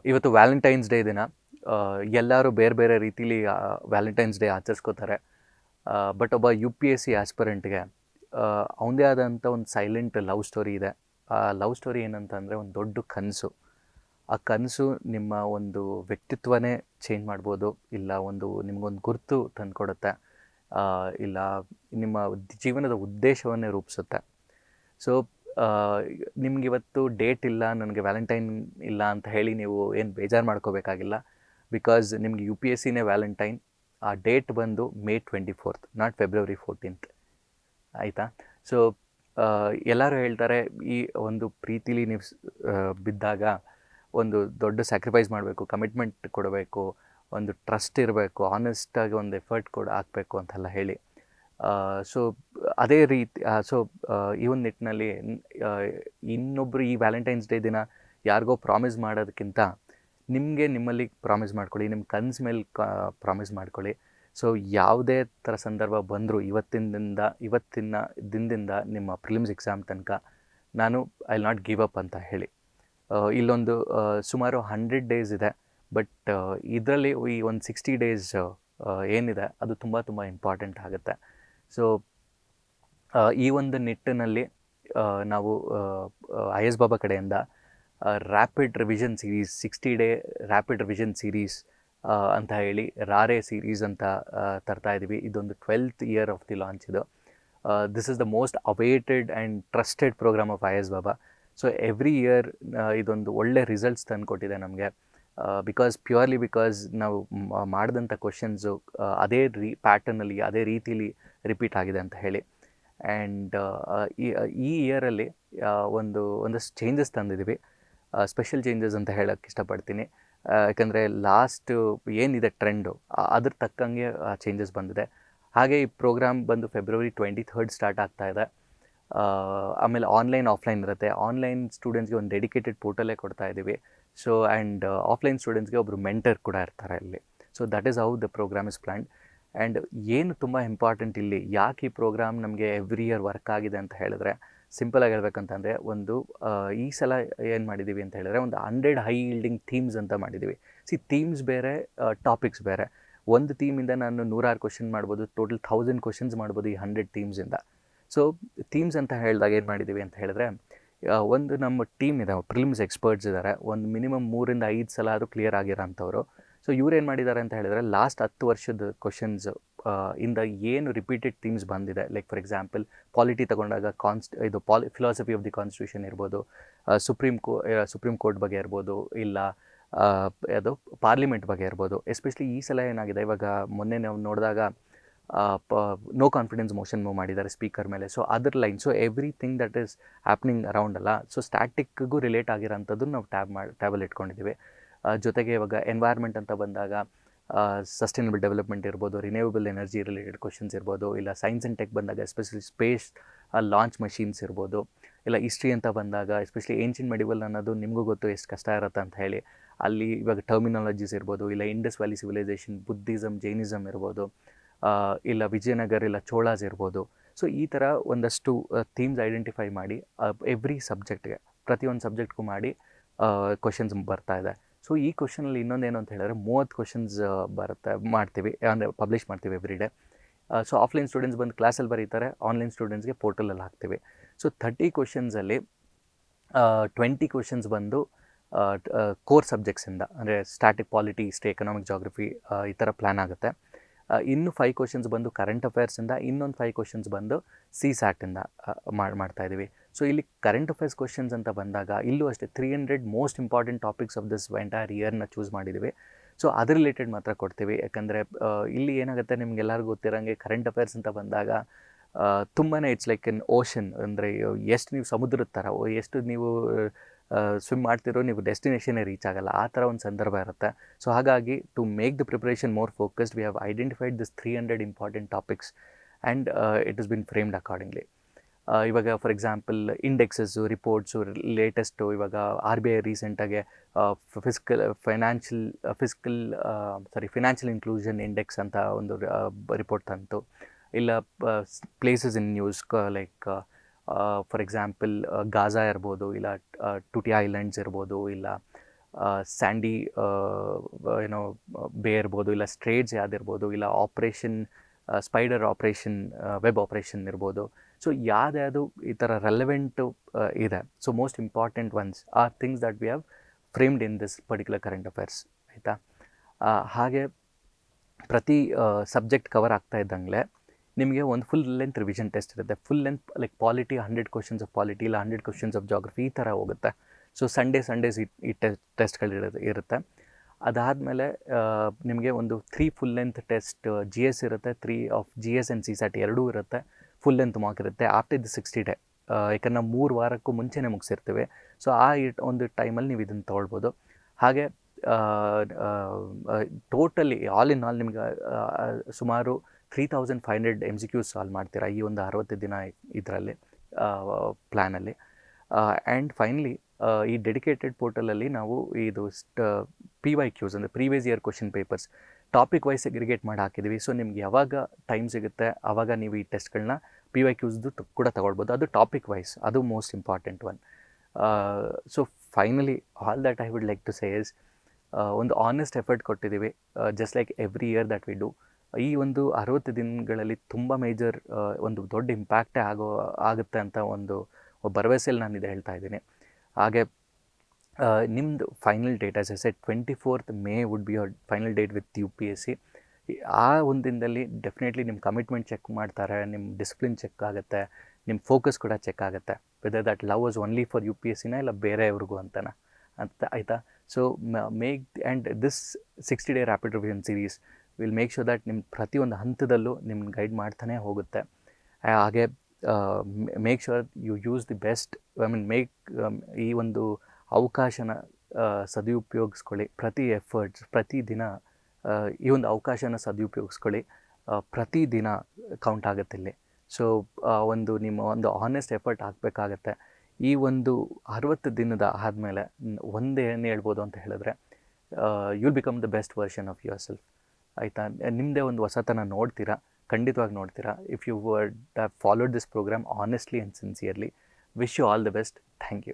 ಇವತ್ತು Valentine's day ದಿನ. ಎಲ್ಲರೂ ಬೇರೆ ಬೇರೆ ರೀತಿಲಿ ವ್ಯಾಲೆಂಟೈನ್ಸ್ ಡೇ ಆಚರಿಸ್ಕೋತಾರೆ. ಬಟ್ ಒಬ್ಬ ಯು ಪಿ ಎಸ್ ಸಿ ಆಸ್ಪಿರೆಂಟ್ಗೆ ಅವನದೇ ಆದಂಥ ಒಂದು ಸೈಲೆಂಟ್ ಲವ್ ಸ್ಟೋರಿ ಇದೆ. ಆ ಲವ್ ಸ್ಟೋರಿ ಏನಂತಂದರೆ ಒಂದು ದೊಡ್ಡ ಕನಸು. ಆ ಕನಸು ನಿಮ್ಮ ಒಂದು ವ್ಯಕ್ತಿತ್ವನೇ ಚೇಂಜ್ ಮಾಡ್ಬೋದು, ಇಲ್ಲ ನಿಮಗೊಂದು ಗುರುತು ತಂದುಕೊಡುತ್ತೆ, ಇಲ್ಲ ನಿಮ್ಮ ಜೀವನದ ಉದ್ದೇಶವನ್ನೇ ರೂಪಿಸುತ್ತೆ. ಸೊ ನಿಮಗಿವತ್ತು ಡೇಟ್ ಇಲ್ಲ, ನನಗೆ ವ್ಯಾಲೆಂಟೈನ್ ಇಲ್ಲ ಅಂತ ಹೇಳಿ ನೀವು ಏನು ಬೇಜಾರು ಮಾಡ್ಕೋಬೇಕಾಗಿಲ್ಲ. ಬಿಕಾಸ್ ನಿಮಗೆ ಯು ಪಿ ಎಸ್ ಸಿನೇ ವ್ಯಾಲೆಂಟೈನ್. ಆ ಡೇಟ್ ಬಂದು May 24th, not February 14th. ಆಯಿತಾ? ಸೊ ಎಲ್ಲರೂ ಹೇಳ್ತಾರೆ, ಈ ಒಂದು ಪ್ರೀತಿಲಿ ನೀವು ಬಿದ್ದಾಗ ಒಂದು ದೊಡ್ಡ ಸ್ಯಾಕ್ರಿಫೈಸ್ ಮಾಡಬೇಕು, ಕಮಿಟ್ಮೆಂಟ್ ಕೊಡಬೇಕು, ಒಂದು ಟ್ರಸ್ಟ್ ಇರಬೇಕು, ಆನೆಸ್ಟಾಗಿ ಒಂದು ಎಫರ್ಟ್ ಹಾಕಬೇಕು ಅಂತೆಲ್ಲ ಹೇಳಿ. ಸೊ ಅದೇ ರೀತಿ ಈ ಒಂದು ನಿಟ್ಟಿನಲ್ಲಿ ಇನ್ನೊಬ್ಬರು ಈ ವ್ಯಾಲೆಂಟೈನ್ಸ್ ಡೇ ದಿನ ಯಾರಿಗೋ ಪ್ರಾಮಿಸ್ ಮಾಡೋದಕ್ಕಿಂತ ನಿಮ್ಮಲ್ಲಿ ಪ್ರಾಮಿಸ್ ಮಾಡ್ಕೊಳ್ಳಿ, ನಿಮ್ಮ ಕನಸು ಮೇಲೆ ಪ್ರಾಮಿಸ್ ಮಾಡ್ಕೊಳ್ಳಿ. ಸೊ ಯಾವುದೇ ಥರ ಸಂದರ್ಭ ಬಂದರೂ ಇವತ್ತಿನ ದಿನದಿಂದ ನಿಮ್ಮ ಪ್ರಿಲಿಮ್ಸ್ ಎಕ್ಸಾಮ್ ತನಕ ನಾನು I will not give up ಅಂತ ಹೇಳಿ. ಇಲ್ಲೊಂದು ಸುಮಾರು 100 ಡೇಸ್ ಇದೆ. ಬಟ್ ಇದರಲ್ಲಿ ಈ ಒಂದು 60 ಡೇಸ್ ಏನಿದೆ ಅದು ತುಂಬ ತುಂಬ ಇಂಪಾರ್ಟೆಂಟ್ ಆಗುತ್ತೆ. ಸೊ ಈ ಒಂದು ನಿಟ್ಟಿನಲ್ಲಿ ನಾವು IS ಬಾಬಾ ಕಡೆಯಿಂದ rapid revision series, 60 day rapid revision series ಅಂತ ಹೇಳಿ ರಾರೆ ಸೀರೀಸ್ ಅಂತ ತರ್ತಾ ಇದ್ದೀವಿ. ಇದೊಂದು 12th year of the launch ಇದು. This is the most awaited and trusted program of IS Baba. So every year ಇದೊಂದು ಒಳ್ಳೆ ರಿಸಲ್ಟ್ಸ್ ತಂದುಕೊಟ್ಟಿದೆ ನಮಗೆ. ಬಿಕಾಸ್ ನಾವು ಮಾಡಿದಂಥ ಕ್ವಶನ್ಸು ಅದೇ ಪ್ಯಾಟರ್ನಲ್ಲಿ, ಅದೇ ರೀತಿಲಿ ರಿಪೀಟ್ ಆಗಿದೆ ಅಂತ ಹೇಳಿ. ಆ್ಯಂಡ್ ಈ ಇಯರಲ್ಲಿ ಒಂದಷ್ಟು ಚೇಂಜಸ್ ತಂದಿದ್ದೀವಿ. ಸ್ಪೆಷಲ್ ಚೇಂಜಸ್ ಅಂತ ಹೇಳೋಕ್ಕೆ ಇಷ್ಟಪಡ್ತೀನಿ. ಯಾಕಂದರೆ ಲಾಸ್ಟ್ ಏನಿದೆ ಟ್ರೆಂಡು ಅದ್ರ ತಕ್ಕಂಗೆ ಚೇಂಜಸ್ ಬಂದಿದೆ. ಹಾಗೆ ಈ ಪ್ರೋಗ್ರಾಮ್ ಬಂದು February 23rd ಸ್ಟಾರ್ಟ್ ಆಗ್ತಾ ಇದೆ. ಆಮೇಲೆ ಆನ್ಲೈನ್ ಆಫ್ಲೈನ್ ಇರುತ್ತೆ. ಆನ್ಲೈನ್ ಸ್ಟೂಡೆಂಟ್ಸ್ಗೆ ಒಂದು ಡೆಡಿಕೇಟೆಡ್ ಪೋರ್ಟಲೇ ಕೊಡ್ತಾ ಇದ್ದೀವಿ. ಸೊ ಆ್ಯಂಡ್ ಆಫ್ಲೈನ್ ಸ್ಟೂಡೆಂಟ್ಸ್ಗೆ ಒಬ್ಬರು ಮೆಂಟರ್ ಕೂಡ ಇರ್ತಾರೆ ಅಲ್ಲಿ. So that is how the programme is planned. And ಏನು ತುಂಬ ಇಂಪಾರ್ಟೆಂಟ್ ಇಲ್ಲಿ, ಯಾಕೆ ಈ ಪ್ರೋಗ್ರಾಮ್ ನಮಗೆ ಎವ್ರಿ ಇಯರ್ ವರ್ಕ್ ಆಗಿದೆ ಅಂತ ಹೇಳಿದ್ರೆ, ಸಿಂಪಲಾಗಿ ಹೇಳ್ಬೇಕಂತಂದರೆ ಈ ಸಲ ಏನು ಮಾಡಿದ್ದೀವಿ ಅಂತ ಹೇಳಿದ್ರೆ, ಒಂದು 100 ಹೈ ಈಲ್ಡಿಂಗ್ ಥೀಮ್ಸ್ ಅಂತ ಮಾಡಿದ್ದೀವಿ. ಥೀಮ್ಸ್ ಬೇರೆ, ಟಾಪಿಕ್ಸ್ ಬೇರೆ. ಒಂದು ಥೀಮಿಂದ ನಾನು 106 ಕ್ವಶನ್ ಮಾಡ್ಬೋದು, ಟೋಟಲ್ 1000 ಕ್ವಶನ್ಸ್ ಮಾಡ್ಬೋದು ಈ 100 ಥೀಮ್ಸಿಂದ. ಸೊ ಥೀಮ್ಸ್ ಅಂತ ಹೇಳಿದಾಗ ಏನು ಮಾಡಿದ್ದೀವಿ ಅಂತ ಹೇಳಿದ್ರೆ, ಒಂದು ನಮ್ಮ ಟೀಮ್ ಇದೆ, ಪ್ರಿಲಿಮ್ಸ್ ಎಕ್ಸ್ಪರ್ಟ್ಸ್ ಇದ್ದಾರೆ, ಒಂದು ಮಿನಿಮಮ್ 3 ಇಂದ 5 ಸಲ ಆದರೂ ಕ್ಲಿಯರ್ ಆಗಿರೋ ಅಂಥವ್ರು. ಸೊ ಇವ್ರು ಏನು ಮಾಡಿದ್ದಾರೆ ಅಂತ ಹೇಳಿದ್ರೆ, ಲಾಸ್ಟ್ 10 ವರ್ಷದ ಕ್ವಶನ್ಸ್ ಇಂದ ಏನು ರಿಪೀಟೆಡ್ ಥೀಮ್ಸ್ ಬಂದಿದೆ, ಲೈಕ್ ಫಾರ್ ಎಕ್ಸಾಂಪಲ್ ಪಾಲಿಟಿ ತಗೊಂಡಾಗ ಫಿಲಾಸಫಿ ಆಫ್ ದಿ ಕಾನ್ಸ್ಟಿಟ್ಯೂಷನ್ ಇರ್ಬೋದು, ಸುಪ್ರೀಂ ಕೋರ್ಟ್ ಬಗ್ಗೆ ಇರ್ಬೋದು, ಇಲ್ಲ ಪಾರ್ಲಿಮೆಂಟ್ ಬಗ್ಗೆ ಇರ್ಬೋದು. ಎಸ್ಪೆಷಲಿ ಈ ಸಲ ಏನಾಗಿದೆ, ಇವಾಗ ಮೊನ್ನೆ ನಾವು ನೋಡಿದಾಗ ನೋ ಕಾನ್ಫಿಡೆನ್ಸ್ ಮೋಷನ್ ಮೂವ್ ಮಾಡಿದ್ದಾರೆ ಸ್ಪೀಕರ್ ಮೇಲೆ. So other line, so everything that is happening around ಅಲ್ಲ, ಸೊ ಸ್ಟ್ಯಾಟಿಕ್ಗೂ ರಿಲೇಟ್ ಆಗಿರೋಂಥದ್ದು ನಾವು ಟ್ಯಾಬಲ್ಲಿ ಇಟ್ಕೊಂಡಿದ್ದೀವಿ. ಜೊತೆಗೆ ಇವಾಗ ಎನ್ವೈರ್ಮೆಂಟ್ ಅಂತ ಬಂದಾಗ ಸಸ್ಟೈನಬಲ್ ಡೆವಲಪ್ಮೆಂಟ್ ಇರ್ಬೋದು, ರಿನ್ಯೂವಬಲ್ ಎನರ್ಜಿ ರಿಲೇಟೆಡ್ ಕ್ವಶನ್ಸ್ ಇರ್ಬೋದು, ಇಲ್ಲ ಸೈನ್ಸ್ ಆ್ಯಂಡ್ ಟೆಕ್ ಬಂದಾಗ ಎಸ್ಪೆಷಲಿ ಸ್ಪೇಸ್ ಲಾಂಚ್ ಮಷೀನ್ಸ್ ಇರ್ಬೋದು, ಇಲ್ಲ ಹಿಸ್ಟ್ರಿ ಅಂತ ಬಂದಾಗ ಎಸ್ಪೆಷಲಿ ಏನ್ಷಿಯಂಟ್ ಮೆಡಿವಲ್ ಅನ್ನೋದು ನಿಮಗೂ ಗೊತ್ತು ಎಷ್ಟು ಕಷ್ಟ ಇರುತ್ತೆ ಅಂತ ಹೇಳಿ. ಅಲ್ಲಿ ಇವಾಗ ಟರ್ಮಿನಾಲಜೀಸ್ ಇರ್ಬೋದು, ಇಲ್ಲ Indus valley civilisation, Buddhism, Jainism ಇರ್ಬೋದು, ಇಲ್ಲ ವಿಜಯನಗರ, ಇಲ್ಲ ಚೋಳಾಸ್ ಇರ್ಬೋದು. ಸೊ ಈ ಥರ ಒಂದಷ್ಟು ಥೀಮ್ಸ್ ಐಡೆಂಟಿಫೈ ಮಾಡಿ ಎವ್ರಿ ಸಬ್ಜೆಕ್ಟ್ಗೆ, ಪ್ರತಿಯೊಂದು ಸಬ್ಜೆಕ್ಟ್ಗೂ ಮಾಡಿ ಕ್ವಶನ್ಸ್ ಬರ್ತಾ ಇದೆ. ಸೊ ಈ ಕ್ವಶನಲ್ಲಿ ಇನ್ನೊಂದೇನು ಅಂತ ಹೇಳಿದ್ರೆ, 30 ಕ್ವಶನ್ಸ್ ಮಾಡ್ತೀವಿ, ಅಂದರೆ ಪಬ್ಲಿಷ್ ಮಾಡ್ತೀವಿ every day. So offline students ಬಂದು ಕ್ಲಾಸಲ್ಲಿ ಬರೀತಾರೆ, ಆನ್ಲೈನ್ ಸ್ಟೂಡೆಂಟ್ಸ್ಗೆ ಪೋರ್ಟಲಲ್ಲಿ ಹಾಕ್ತೀವಿ. ಸೊ 30 ಕ್ವಶನ್ಸಲ್ಲಿ 20 ಕ್ವಶನ್ಸ್ ಬಂದು ಕೋರ್ ಸಬ್ಜೆಕ್ಟ್ಸಿಂದ, ಅಂದರೆ static, polity, history, economic, geography ಈ ಥರ ಪ್ಲ್ಯಾನ್ ಆಗುತ್ತೆ. ಇನ್ನು 5 ಕ್ವಶನ್ಸ್ ಬಂದು ಕರೆಂಟ್ ಅಫೇರ್ಸಿಂದ, ಇನ್ನೊಂದು 5 ಕ್ವಶನ್ಸ್ ಬಂದು CSAT-ಇಂದ ಮಾಡ್ತಾಯಿದ್ದೀವಿ. ಸೊ ಇಲ್ಲಿ ಕರೆಂಟ್ ಅಫೇರ್ಸ್ ಕ್ವಶನ್ಸ್ ಅಂತ ಬಂದಾಗ ಇಲ್ಲೂ ಅಷ್ಟೇ 300 most important topics of this entire ಇಯರ್ನ ಚೂಸ್ ಮಾಡಿದ್ದೀವಿ. ಸೊ ಅದ್ರ ರಿಲೇಟೆಡ್ ಮಾತ್ರ ಕೊಡ್ತೀವಿ. ಯಾಕಂದರೆ ಇಲ್ಲಿ ಏನಾಗುತ್ತೆ, ನಿಮಗೆಲ್ಲರಿಗೂ ಗೊತ್ತಿರೋಂಗೆ ಕರೆಂಟ್ ಅಫೇರ್ಸ್ ಅಂತ ಬಂದಾಗ ತುಂಬಾ ಇಟ್ಸ್ ಲೈಕ್ ಎನ್ ಓಷನ್. ಅಂದರೆ ಎಷ್ಟು ನೀವು ಸಮುದ್ರದ ಥರ, ಎಷ್ಟು ನೀವು ಸ್ವಿಮ್ ಮಾಡ್ತಿರೋ, ನೀವು ಡೆಸ್ಟಿನೇಷನ್ನೇ ರೀಚ್ ಆಗೋಲ್ಲ, ಆ ಥರ ಒಂದು ಸಂದರ್ಭ ಇರುತ್ತೆ. ಸೊ ಹಾಗಾಗಿ to make the preparation more focused, we have identified this 300 important topics and it is been framed accordingly. ಇವಾಗ for example indexes, reports, latest ಇವಾಗ RBI ರೀಸೆಂಟಾಗೆ ಫಿನಾನ್ಷಿಯಲ್ ಇನ್ಕ್ಲೂಷನ್ ಇಂಡೆಕ್ಸ್ ಅಂತ ಒಂದು ರಿಪೋರ್ಟ್ ತಂತು. ಇಲ್ಲ places in news, like for example Gaza ಇರ್ಬೋದು, ಇಲ್ಲ tutti islands ಇರ್ಬೋದು, ಇಲ್ಲ ಸ್ಯಾಂಡಿ ಏನೋ ಬೇ ಇರ್ಬೋದು, ಇಲ್ಲ ಸ್ಟ್ರೇಟ್ಸ್ ಯಾವುದಿರ್ಬೋದು, ಇಲ್ಲ operation spider operation, web operation ಇರ್ಬೋದು. ಸೊ ಯಾವ್ದು ಈ ಥರ ರೆಲೆವೆಂಟು ಇದೆ. So most important ones are things that we have framed in this particular current affairs, ಆಯಿತಾ. ಹಾಗೆ ಪ್ರತಿ ಸಬ್ಜೆಕ್ಟ್ ಕವರ್ ಆಗ್ತಾ ಇದ್ದಂಗೆ ನಿಮಗೆ ಒಂದು ಫುಲ್ ಲೆಂತ್ ರಿವಿಷನ್ ಟೆಸ್ಟ್ ಇರುತ್ತೆ. Full length like polity 100 questions of polity, ಇಲ್ಲ 100 ಕ್ವಶನ್ಸ್ ಆಫ್ ಜಾಗ್ರಫಿ, ಈ ಥರ ಹೋಗುತ್ತೆ. ಸೊ ಸಂಡೇಸ್ ಈ ಟೆಸ್ಟ್ಗಳಿರುತ್ತೆ. ಅದಾದಮೇಲೆ ನಿಮಗೆ ಒಂದು 3 full length test G S ಇರುತ್ತೆ, 3 of G S and CSAT ಎರಡೂ ಇರುತ್ತೆ. ಫುಲ್ ಲೆಂತ್ ಮಾರ್ಕ್ ಇರುತ್ತೆ ಆಫ್ಟರ್ ದಿ 60 ಡೇ. ಯಾಕಂದ್ರೆ ನಾವು 3 ವಾರಕ್ಕೂ ಮುಂಚೆನೇ ಮುಗಿಸಿರ್ತೀವಿ. ಸೊ ಒಂದು ಟೈಮಲ್ಲಿ ನೀವು ಇದನ್ನು ತೊಗೊಳ್ಬೋದು. ಹಾಗೆ ಟೋಟಲಿ ಆಲ್ ಇನ್ ಆಲ್ ನಿಮ್ಗೆ ಸುಮಾರು 3500 MCQs ಸಾಲ್ವ್ ಮಾಡ್ತೀರಾ ಈ ಒಂದು 60 ದಿನ ಇದರಲ್ಲಿ ಪ್ಲ್ಯಾನಲ್ಲಿ. ಆ್ಯಂಡ್ ಫೈನಲಿ ಈ ಡೆಡಿಕೇಟೆಡ್ ಪೋರ್ಟಲಲ್ಲಿ ನಾವು ಇದು PYQs ಅಂದರೆ previous year question papers topic wise segregate ಮಾಡಿ ಹಾಕಿದ್ದೀವಿ. ಸೊ ನಿಮ್ಗೆ ಯಾವಾಗ ಟೈಮ್ ಸಿಗುತ್ತೆ ಆವಾಗ ನೀವು ಈ ಟೆಸ್ಟ್ಗಳನ್ನ PYQsದು ಕೂಡ ತಗೊಳ್ಬೋದು. ಅದು ಟಾಪಿಕ್ ವೈಸ್, ಅದು most important one. So finally all that I would like to say is ಒಂದು ಆನೆಸ್ಟ್ ಎಫರ್ಟ್ ಕೊಟ್ಟಿದ್ದೀವಿ, just like every year that we do. ಈ ಒಂದು 60 ದಿನಗಳಲ್ಲಿ ತುಂಬ ಮೇಜರ್ ಒಂದು ದೊಡ್ಡ ಇಂಪ್ಯಾಕ್ಟೇ ಆಗುತ್ತೆ ಅಂತ ಒಂದು ಭರವಸೆಯಲ್ಲಿ ನಾನು ಇದು ಹೇಳ್ತಾ ಇದ್ದೀನಿ. ಹಾಗೆ ನಿಮ್ಮದು final date as A set 24th May would be your final date with UPSC. ಆ ಒಂದು ದಿನದಲ್ಲಿ ಡೆಫಿನೆಟ್ಲಿ ನಿಮ್ಮ ಕಮಿಟ್ಮೆಂಟ್ ಚೆಕ್ ಮಾಡ್ತಾರೆ, ನಿಮ್ಮ ಡಿಸಿಪ್ಲಿನ್ ಚೆಕ್ ಆಗುತ್ತೆ, ನಿಮ್ಮ ಫೋಕಸ್ ಕೂಡ ಚೆಕ್ ಆಗುತ್ತೆ, whether that love was only for UPSCನ ಇಲ್ಲ ಬೇರೆಯವ್ರಿಗೂ ಅಂತ ಆಯಿತಾ. So make and this 60 day rapid revision series will make sure that ನಿಮ್ಮ ಪ್ರತಿಯೊಂದು ಹಂತದಲ್ಲೂ ನಿಮ್ಮನ್ನ ಗೈಡ್ ಮಾಡ್ತಾನೆ ಹೋಗುತ್ತೆ. ಹಾಗೆ make sure you use the best, make ಈ ಒಂದು ಅವಕಾಶನ ಸದುಪಯೋಗಿಸ್ಕೊಳ್ಳಿ. ಪ್ರತಿ ಎಫರ್ಟ್ಸ್ ಪ್ರತಿದಿನ ಈ ಒಂದು ಅವಕಾಶನ ಸದುಪಯೋಗಿಸ್ಕೊಳ್ಳಿ. ಪ್ರತಿದಿನ ಕೌಂಟ್ ಆಗುತ್ತೆ ಇಲ್ಲಿ. ಸೊ ಒಂದು ನಿಮ್ಮ ಒಂದು ಆನೆಸ್ಟ್ ಎಫರ್ಟ್ ಹಾಕಬೇಕಾಗತ್ತೆ. ಈ ಒಂದು 60 ದಿನದ ಆದಮೇಲೆ ಒಂದೇ ಏನು ಹೇಳ್ಬೋದು ಅಂತ ಹೇಳಿದ್ರೆ, you'll become the best version of yourself, ಆಯಿತಾ. ನಿಮ್ಮದೇ ಒಂದು ಹೊಸತನ ನೋಡ್ತೀರಾ, ಖಂಡಿತವಾಗಿ ನೋಡ್ತೀರಾ. If you would have followed this programme honestly and sincerely. Wish you all the best. Thank you.